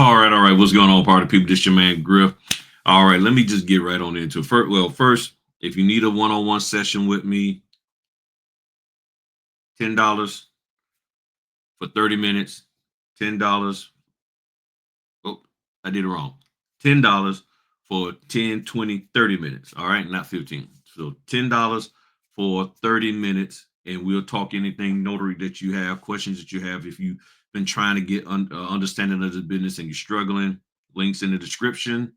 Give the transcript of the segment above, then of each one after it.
All right. What's going on, party people? This your man Griff. All right, let me just get right on into it. First, if you need a one-on-one session with me, $10 for 30 minutes. $10. Oh, I did it wrong. $10 for 10, 20, 30 minutes. All right, not 15. So $10 for 30 minutes, and we'll talk anything notary that you have, questions that you have. If you've been trying to get understanding of the business and you're struggling, links in the description.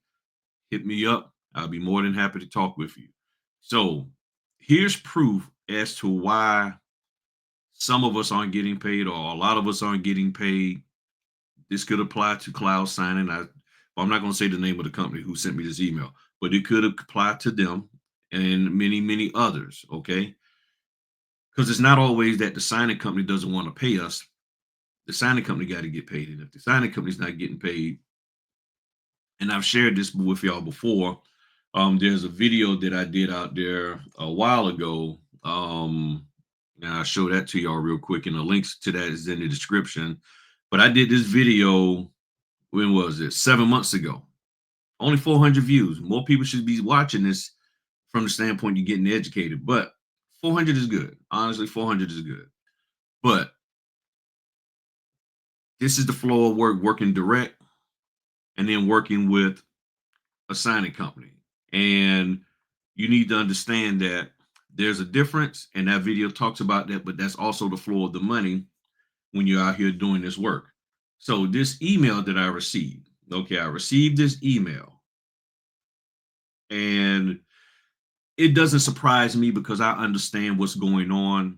Hit me up. I'll be more than happy to talk with you. So here's proof as to why some of us aren't getting paid or a lot of us aren't getting paid. This could apply to cloud signing. I'm not going to say the name of the company who sent me this email, but it could apply to them and many, many others. Okay. Because it's not always that the signing company doesn't want to pay us. The signing company got to get paid. And if the signing company's not getting paid, and I've shared this with y'all before, there's a video that I did out there a while ago. And I'll show that to y'all real quick, and the links to that is in the description. But I did this video, when was it? 7 months ago. Only 400 views. More people should be watching this from the standpoint you're getting educated. But 400 is good. Honestly, 400 is good. But this is the flow of work, working direct and then working with a signing company. And you need to understand that there's a difference, and that video talks about that, but that's also the flow of the money when you're out here doing this work. So this email that I received, okay, I received this email, and it doesn't surprise me because I understand what's going on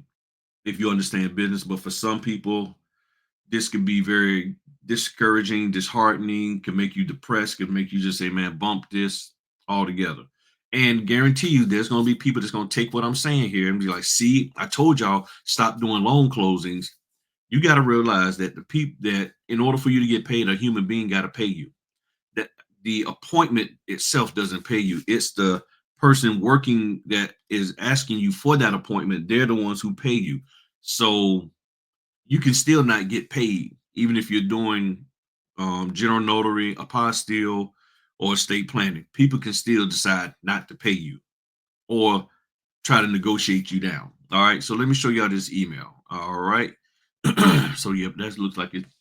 if you understand business. But for some people, this can be very discouraging, disheartening, can make you depressed, can make you just say, man, bump this altogether. And guarantee you there's going to be people that's going to take what I'm saying here and be like, see, I told y'all stop doing loan closings. You got to realize that the people that in order for you to get paid, a human being got to pay you. That the appointment itself doesn't pay you. It's the person working that is asking you for that appointment. They're the ones who pay you. So you can still not get paid, even if you're doing general notary, apostille, or estate planning. People can still decide not to pay you or try to negotiate you down. All right. So let me show y'all this email. All right. So yep, that looks like it's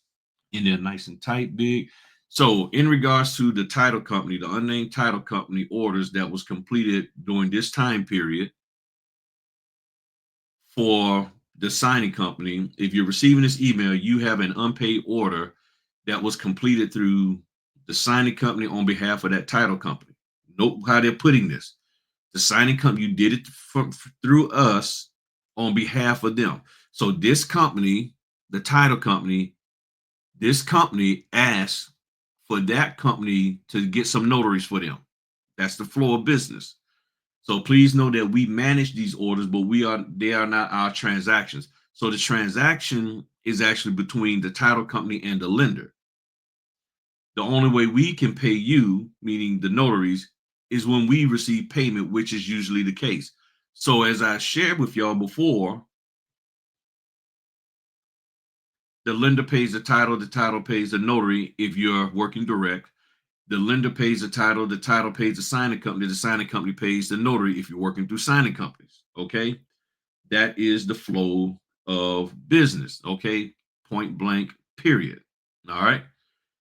in there nice and tight, big. So in regards to the title company, the unnamed title company orders that was completed during this time period for the signing company, if you're receiving this email, you have an unpaid order that was completed through the signing company on behalf of that title company. Note how they're putting this. The signing company, you did it through us on behalf of them. So this company, the title company, this company asked for that company to get some notaries for them. That's the flow of business. So please know that we manage these orders, but they are not our transactions. So the transaction is actually between the title company and the lender. The only way we can pay you, meaning the notaries, is when we receive payment, which is usually the case. So as I shared with y'all before, the lender pays the title pays the notary if you're working direct. The lender pays the title pays the signing company pays the notary if you're working through signing companies. Okay. That is the flow of business. Okay. Point blank, period. All right.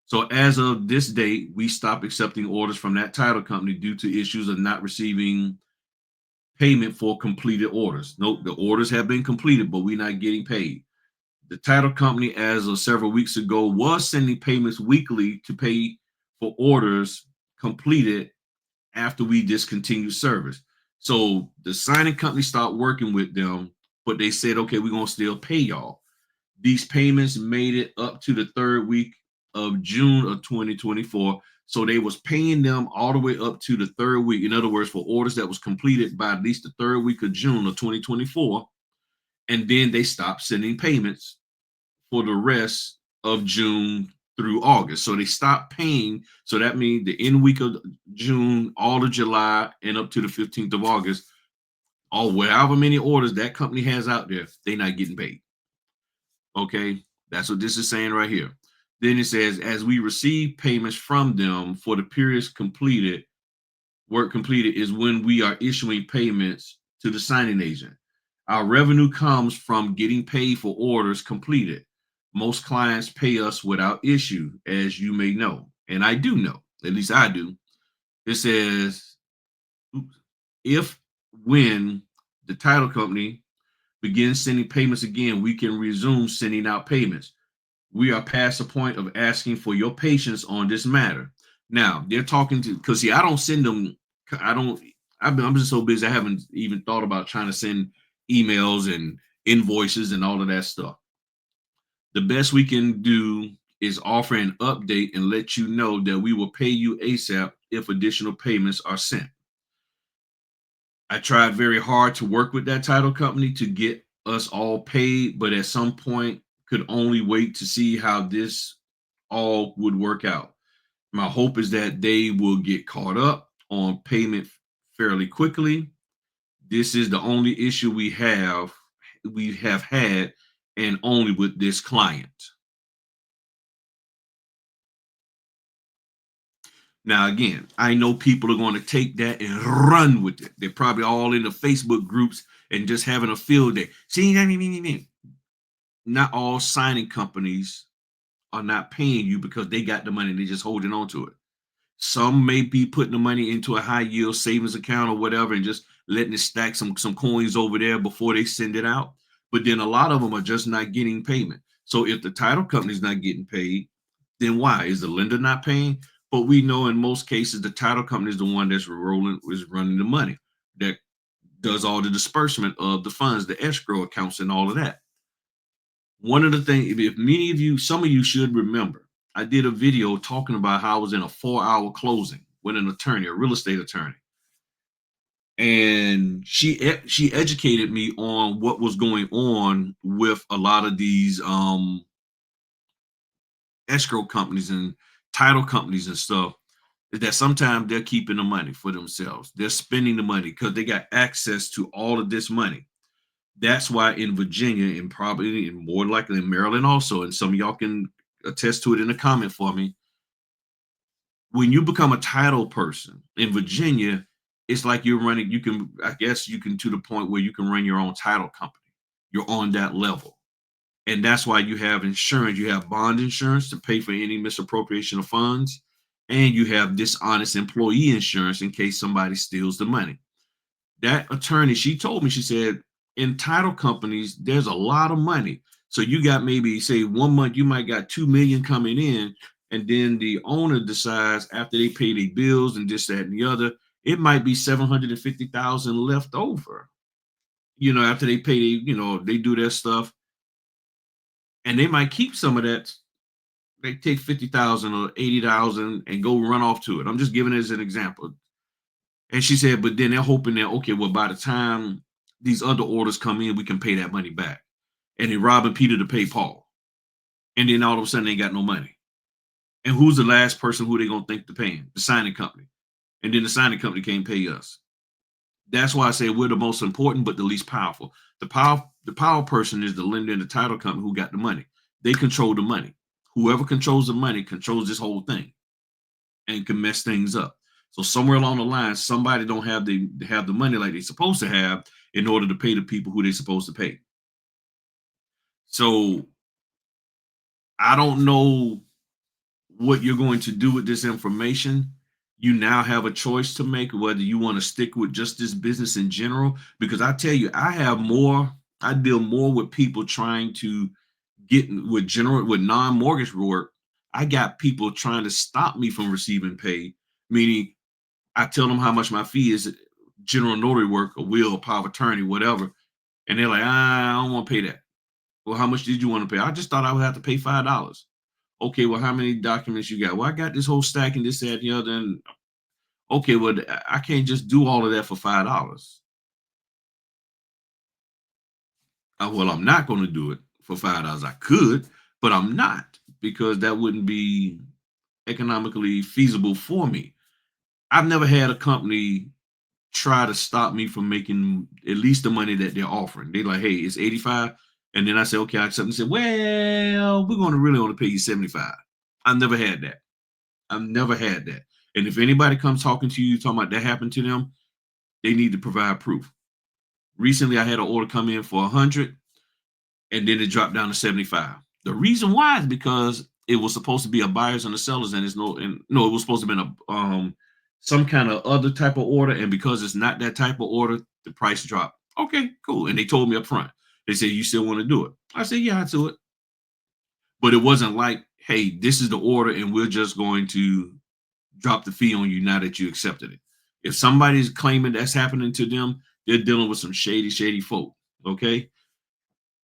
So as of this date, we stopped accepting orders from that title company due to issues of not receiving payment for completed orders. Nope, the orders have been completed, but we're not getting paid. The title company, as of several weeks ago, was sending payments weekly to pay for orders completed after we discontinued service. So the signing company stopped working with them, but they said, okay, we're going to still pay y'all. These payments made it up to the third week of June of 2024. So they was paying them all the way up to the third week. In other words, for orders that was completed by at least the third week of June of 2024. And then they stopped sending payments for the rest of June through August. So they stopped paying. So that means the end week of June, all of July, and up to the 15th of August, all however many orders that company has out there, they're not getting paid. Okay, that's what this is saying right here. Then it says, as we receive payments from them for the periods completed, work completed is when we are issuing payments to the signing agent. Our revenue comes from getting paid for orders completed. Most clients pay us without issue, as you may know. And I do know, at least I do. It says, if when the title company begins sending payments again, we can resume sending out payments. We are past the point of asking for your patience on this matter. Now they're talking to, because see, I don't send them. I don't. I'm just so busy. I haven't even thought about trying to send emails and invoices and all of that stuff. The best we can do is offer an update and let you know that we will pay you ASAP if additional payments are sent. I tried very hard to work with that title company to get us all paid, but at some point could only wait to see how this all would work out. My hope is that they will get caught up on payment fairly quickly. This is the only issue we have had, and only with this client. Now, again, I know people are going to take that and run with it. They're probably all in the Facebook groups and just having a field day. See, not all signing companies are not paying you because they got the money. They're just holding on to it. Some may be putting the money into a high yield savings account or whatever and just letting it stack some coins over there before they send it out. But then a lot of them are just not getting payment. So if the title company's not getting paid, then why? Is the lender not paying? But we know in most cases the title company is the one that's running the money, that does all the disbursement of the funds, the escrow accounts, and all of that. One of the things, if many of you, some of you should remember, I did a video talking about how I was in a 4-hour closing with an attorney, a real estate attorney, and she educated me on what was going on with a lot of these escrow companies and title companies and stuff. Is that sometimes they're keeping the money for themselves. They're spending the money because they got access to all of this money. That's why in Virginia and probably and more likely in Maryland also, and some of y'all can attest to it in the comment for me. When you become a title person in Virginia, it's like you're running, you can, I guess you can, to the point where you can run your own title company. You're on that level. And that's why you have insurance. You have bond insurance to pay for any misappropriation of funds. And you have dishonest employee insurance in case somebody steals the money. That attorney, she told me, she said, in title companies, there's a lot of money. So you got maybe say 1 month, you might got 2 million coming in, and then the owner decides after they pay their bills and this, that, and the other, it might be 750,000 left over. After they pay, they do their stuff, and they might keep some of that. They take 50,000 or 80,000 and go run off to it. I'm just giving it as an example. And she said, but then they're hoping that, okay, well, by the time these other orders come in, we can pay that money back. And they robbing Peter to pay Paul. And then all of a sudden they ain't got no money. And who's the last person who they gonna think to paying? The signing company. And then the signing company can't pay us. That's why I say we're the most important, but the least powerful. The power person is the lender and the title company who got the money. They control the money. Whoever controls the money controls this whole thing and can mess things up. So somewhere along the line, somebody don't have the money like they're supposed to have in order to pay the people who they're supposed to pay. So I don't know what you're going to do with this information. You now have a choice to make whether you want to stick with just this business in general. Because I tell you, I deal more with people trying to get with non-mortgage work. I got people trying to stop me from receiving pay, meaning I tell them how much my fee is, general notary work, a will, a power of attorney, whatever. And they're like, I don't want to pay that. Well, how much did you want to pay? I just thought I would have to pay $5. Okay, well, how many documents you got? Well, I got this whole stack and this, that, and the other. And okay, well, I can't just do all of that for $5. Well, I'm not going to do it for $5. I could, but I'm not, because that wouldn't be economically feasible for me. I've never had a company try to stop me from making at least the money that they're offering. They like, hey, it's 85. And then I say, okay, I accept, and say, well, we're going to really only pay you 75. I've never had that. I've never had that. And if anybody comes talking to you, talking about that happened to them, they need to provide proof. Recently, I had an order come in for 100, and then it dropped down to 75. The reason why is because it was supposed to be a buyers and a sellers, and it's no, and no, it was supposed to be some kind of other type of order, and because it's not that type of order, the price dropped. Okay, cool. And they told me up front. They said, "You still want to do it?" I said, "Yeah, I do it." But it wasn't like, "Hey, this is the order, and we're just going to drop the fee on you now that you accepted it." If somebody's claiming that's happening to them, they're dealing with some shady folk. Okay,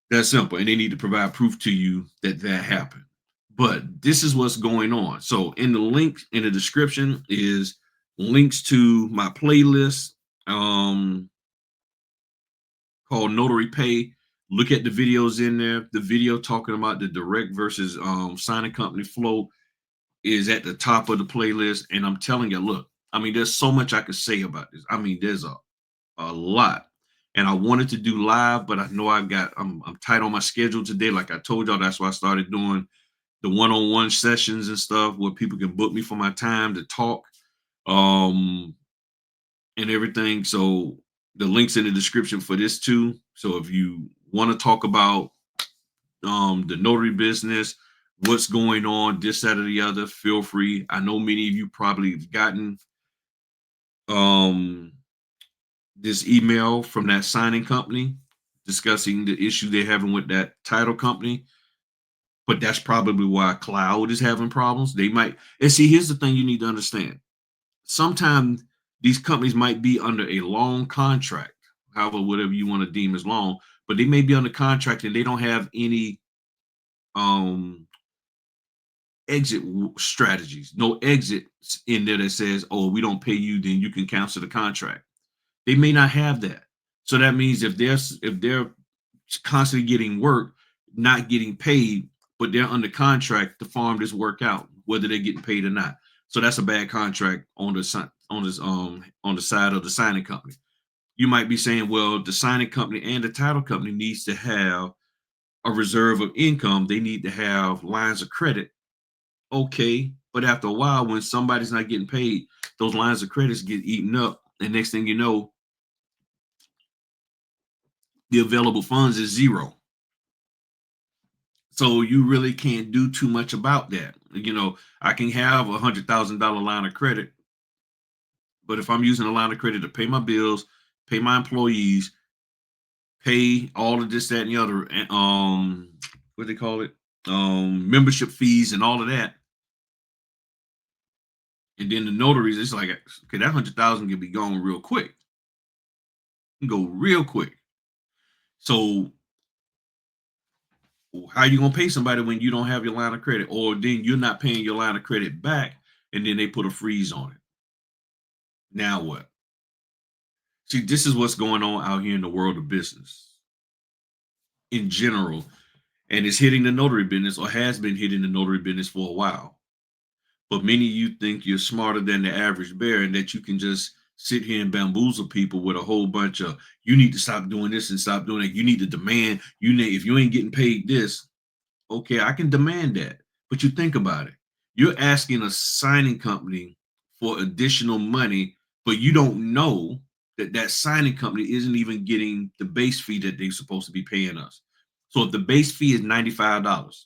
that's simple, and they need to provide proof to you that that happened. But this is what's going on. So in the link in the description is links to my playlist um, called Notary Pay. Look at the videos in there. The video talking about the direct versus signing company flow is at the top of the playlist. And I'm telling you, look, I mean, there's so much I could say about this. I mean, there's a lot. And I wanted to do live, but I know I'm tight on my schedule today. Like I told y'all, that's why I started doing the one-on-one sessions and stuff where people can book me for my time to talk um and everything. So the links in the description for this too. So if you want to talk about the notary business, what's going on, this, that, or the other, feel free. I know many of you probably have gotten um this email from that signing company discussing the issue they're having with that title company. But that's probably why cloud is having problems. They might, and see, here's the thing you need to understand. Sometimes these companies might be under a long contract, however, whatever you want to deem as long, but they may be under contract and they don't have any um exit strategies, no exits in there that says, oh, we don't pay you, then you can cancel the contract. They may not have that. So that means if they're constantly getting work, not getting paid, but they're under contract to farm this work out, whether they're getting paid or not. So that's a bad contract on the side of the signing company. You might be saying, well, the signing company and the title company needs to have a reserve of income. They need to have lines of credit. Okay, but after a while, when somebody's not getting paid, those lines of credits get eaten up, and next thing you know, the available funds is zero. So you really can't do too much about that. I can have $100,000 line of credit, but if I'm using a line of credit to pay my bills, pay my employees, pay all of this, that, and the other, and what they call it, membership fees and all of that, and then the notaries, it's like, okay, that 100,000 can be gone real quick. It can go real quick. So how you gonna pay somebody when you don't have your line of credit, or then you're not paying your line of credit back, and then they put a freeze on it? Now what? See, this is what's going on out here in the world of business in general, and it's hitting the notary business, or has been hitting the notary business for a while. But many of you think you're smarter than the average bear, and that you can just sit here and bamboozle people with a whole bunch of, you need to stop doing this and stop doing that. You need to demand, if you ain't getting paid this, okay, I can demand that. But you think about it. You're asking a signing company for additional money, but you don't know that that signing company isn't even getting the base fee that they're supposed to be paying us. So if the base fee is $95,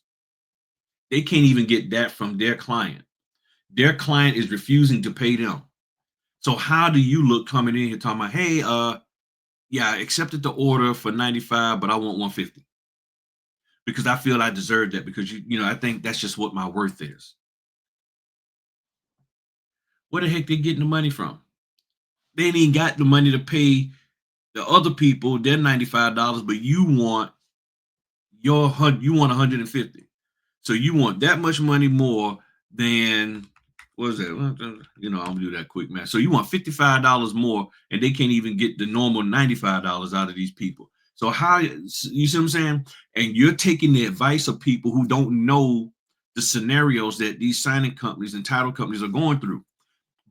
they can't even get that from their client. Their client is refusing to pay them. So how do you look coming in here talking about, hey, yeah, I accepted the order for 95, but I want 150 because I feel I deserve that, because I think that's just what my worth is. Where the heck they getting the money from? They ain't even got the money to pay the other people their $95, but you want 150. So you want that much money more than, what is that? I'm gonna do that quick math. So you want $55 more, and they can't even get the normal $95 out of these people. So how, you see what I'm saying? And you're taking the advice of people who don't know the scenarios that these signing companies and title companies are going through.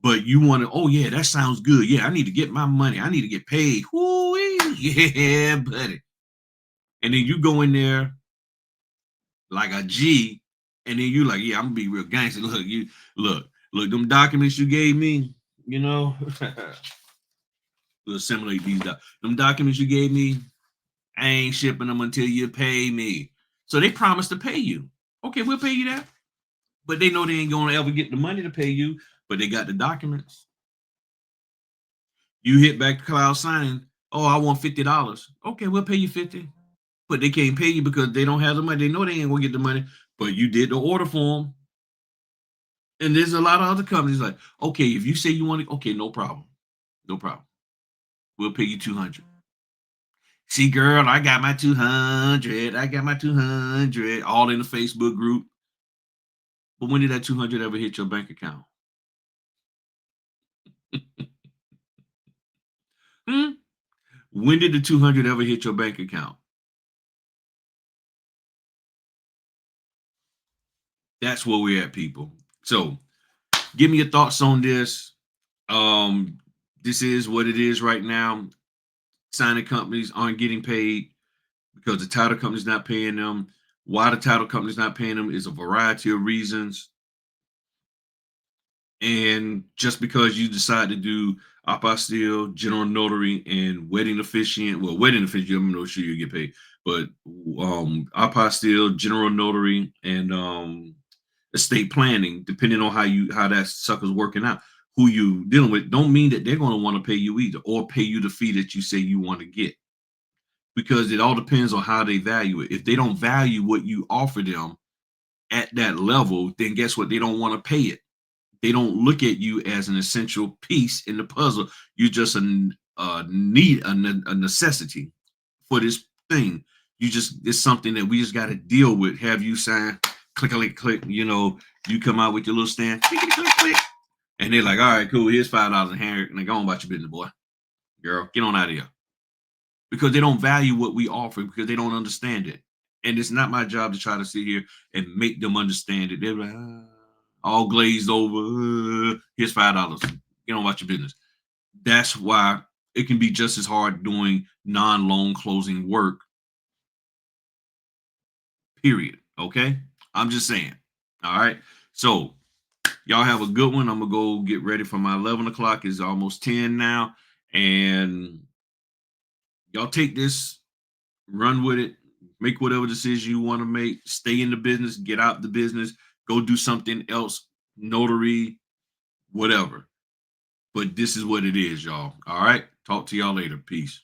But you want to, oh yeah, that sounds good. Yeah, I need to get my money. I need to get paid. Whoo, yeah, buddy. And then you go in there like a G And then you like, yeah, I'm gonna be real gangster. Look, them documents you gave me, you know, to assimilate these them documents you gave me, I ain't shipping them until you pay me. So they promised to pay you. Okay, we'll pay you that. But they know they ain't gonna ever get the money to pay you, but they got the documents. You hit back to cloud signing. Oh, I want $50. Okay, we'll pay you 50. But they can't pay you because they don't have the money. They know they ain't gonna get the money, but you did the order for them. And there's a lot of other companies like, okay, if you say you want it, okay, no problem. No problem. We'll pay you 200. See, girl, I got my 200. I got my 200 all in the Facebook group. But when did that 200 ever hit your bank account? Hmm? When did the 200 ever hit your bank account? That's where we're at, people. So give me your thoughts on this. Um, this is what it is right now. Signing companies aren't getting paid because the title company's not paying them. Why the title company's not paying them is a variety of reasons. And just because you decide to do apostille, general notary, and wedding officiant, well, wedding officiant, I'm not sure you get paid, but apostille, general notary, and estate planning, depending on how that sucker's working out, who you dealing with, don't mean that they're going to want to pay you either, or pay you the fee that you say you want to get, because it all depends on how they value it. If they don't value what you offer them at that level, then guess what? They don't want to pay it. They don't look at you as an essential piece in the puzzle. You're just a need, a necessity for this thing. It's something that we just got to deal with. Have you sign, click, click, click. You come out with your little stand, click, click, click, and they're like, all right, cool. Here's $5 in hand, and go on about your business, boy, girl. Get on out of here, because they don't value what we offer, because they don't understand it. And it's not my job to try to sit here and make them understand it. They're like, all glazed over. Here's $5. Get on about your business. That's why it can be just as hard doing non-loan closing work. Period. Okay, I'm just saying. All right. So y'all have a good one. I'm gonna go get ready for my 11 o'clock. It's almost 10 now, and y'all take this, run with it, make whatever decision you want to make, stay in the business, get out the business, go do something else, notary, whatever. But this is what it is, y'all. All right. Talk to y'all later. Peace.